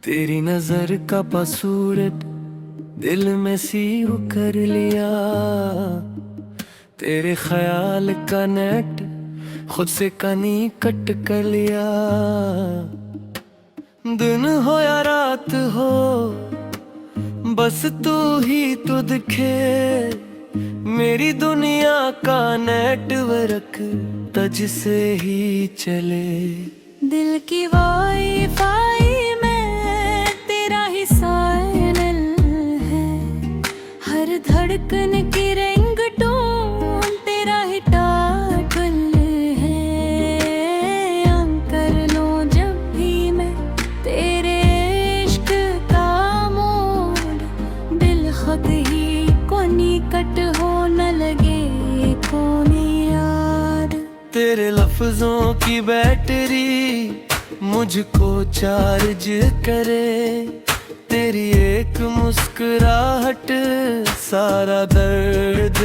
तेरी नजर का पसूरत दिल में सीह कर लिया। तेरे ख्याल का नेट खुद से कनी कट कर लिया। दिन हो या रात हो बस तू ही तो दिखे। मेरी दुनिया का नेटवर्क तुझ से ही चले। दिल की वाईफाई में तेरा ही साइनल है। हर धड़कन की रिंगटोन तेरा ही टाटल है। आम कर लो जब भी मैं तेरे इश्क का मोड। दिल खुद ही को निकट हो न लगे कोनी याद। तेरे लफ्जों की बैटरी मुझको चार्ज करे। तेरी एक मुस्कुराहट सारा दर्द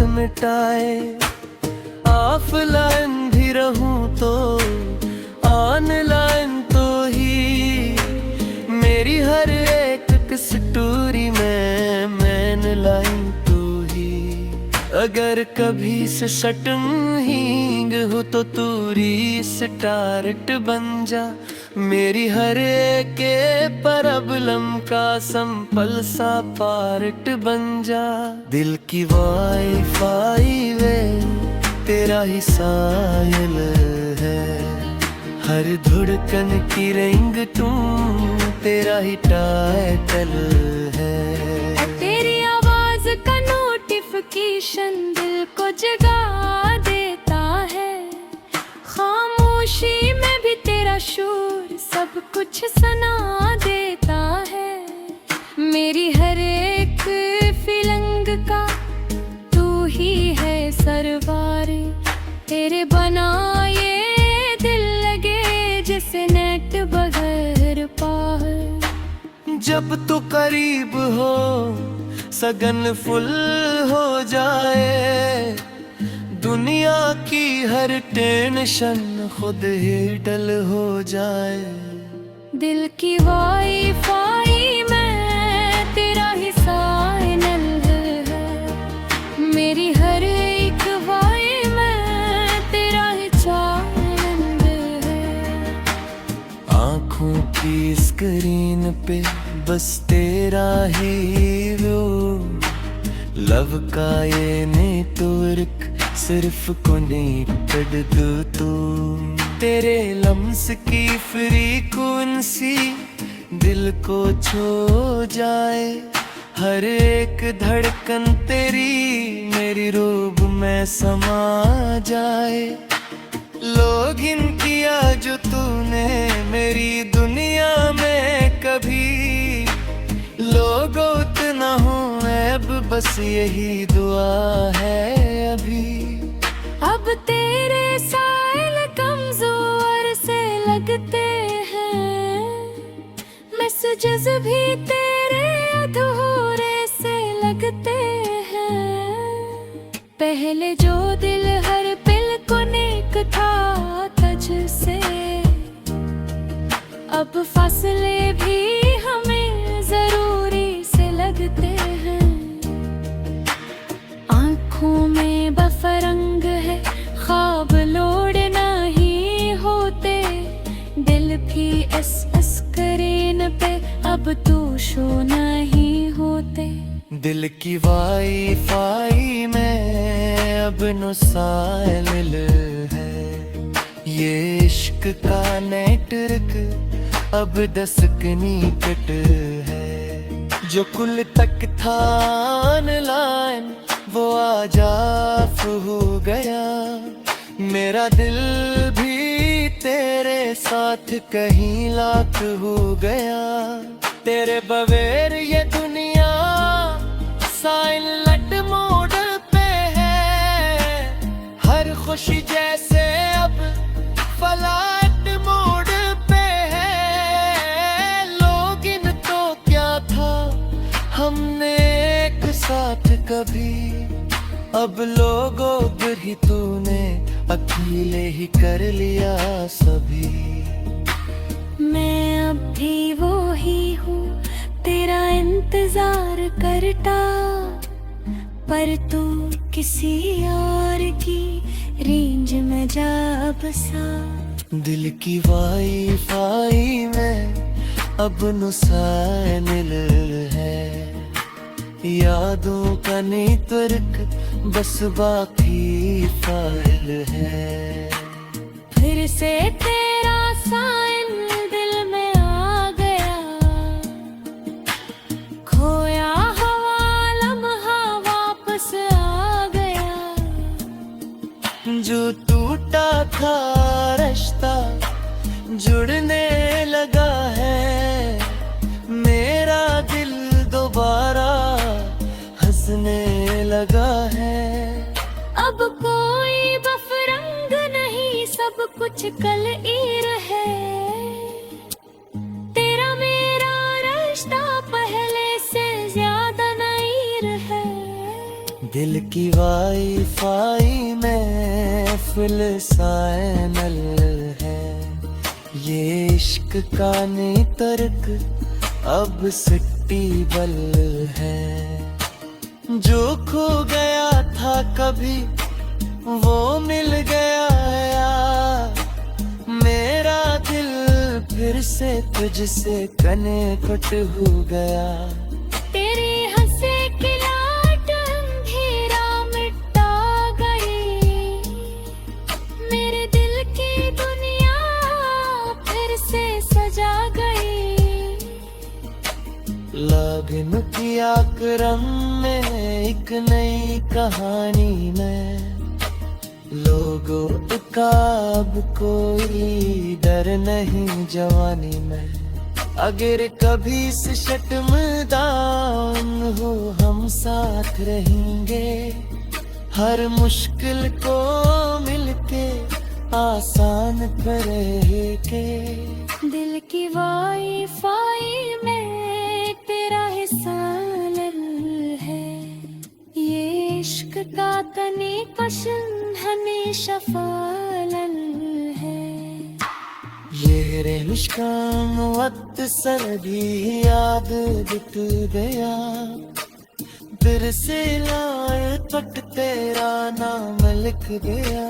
मिटाए। ऑफलाइन भी रहूं तो ऑनलाइन तो ही मेरी हर एक स्टोरी में मैन लाइन तो ही। अगर कभी से शटमिंग हो तो तू रीस्टार्ट बन जा। मेरी हर एक प्रॉब्लम का संपल सा पार्ट बन जा। दिल की वाईफाई वे तेरा ही सायल है। हर धड़कन की रिंगटोन तेरा ही टाइटल है। तेरी आवाज का नोटिफिकेशन दिल को जगा देता है। खामोशी में भी तेरा शोर सब कुछ सुना देता है। मेरी हर एक फीलिंग का तू ही है सरवार। तेरे बनाए दिल लगे जैसे नेट बगैर पार। जब तू करीब हो सगन फुल हो जाए। दुनिया की हर टेंशन खुद ही डल हो जाए। दिल की वाईफाई में तेरा ही साइनल है। मेरी हर एक वाई में तेरा ही चैनल है। आँखों की स्क्रीन पे बस तेरा ही व्यू। लव का ये नेटवर्क सिर्फ कनेक्टेड तू। तेरे लम्स की फ्रीक्वेंसी दिल को छू जाए। हर एक धड़कन तेरी मेरी रूप में समा जाए। लॉगिन किया जो तूने मेरी दुनिया में कभी। लोगों उतना हूँ अब बस यही दुआ है अभी। अब तेरे साइल कमजोर से लगते हैं। मैसेजेस भी तेरे अधूरे से लगते हैं। पहले जो दिल हर पिल को नेक था तुझसे। अब फासले भी हमें जरूरी से लगते हैं। आँखों में बफरंग है ख्वाब लोड नहीं होते। दिल भी स्क्रीन पे अब तू शो नहीं होते। दिल की वाईफाई में अब नुसाइल है। ये इश्क का नेटवर्क अब दस्तकनी कट है। जो कुल तक था ऑनलाइन वो आज ऑफ हो गया। मेरा दिल भी तेरे साथ कहीं लाख हो गया। तेरे बगैर ये दुनिया साइलेंट मोड पे है। हर खुशी जैसे अब फ्लाइट मोड पे है। लॉगिन तो क्या था हमने एक साथ कभी। अब लोगों पर ही तूने अकेले ही कर लिया सभी। मैं अब भी वो ही हूँ तेरा इंतजार करता, पर तू किसी और की रेंज में जा बसा। दिल की वाईफाई में अब नुसाइल है, यादों का नेटवर्क बस बाकी फाइल है। फिर से तेरा साइन दिल में आ गया, खोया हवा लम्हा वापस आ गया। जो टूटा था रिश्ता जुड़ने लगा है, मेरा दिल दोबारा हंसने लगा है। अब कोई बफरंग नहीं, सब कुछ कल ईर है। तेरा मेरा रिश्ता पहले से ज्यादा नईर है। दिल की वाईफाई में फुल साइनल है, ये इश्क का नेटवर्क अब स्टेबल है। जो खो गया था कभी वो मिल गया यार, मेरा दिल फिर से तुझसे कनेक्ट हो गया। तेरे हंसे की लाट अंधेरा मिटा गई, मेरे दिल की दुनिया फिर से सजा गई। लगन किया करम में एक नई कहानी में, लोगों का अब कोई डर नहीं जवानी में। अगर कभी से शर्मिंदान हो हम साथ रहेंगे, हर मुश्किल को मिलके आसान करेंगे। दिल की वाईफाई में तेरा हिस्सा है, ये इश्क का कनेक्शन हमेशा फालल है। ये रेशम वक्त सर भी याद दिख गया, फिर से लाए पट तेरा नाम लिख गया।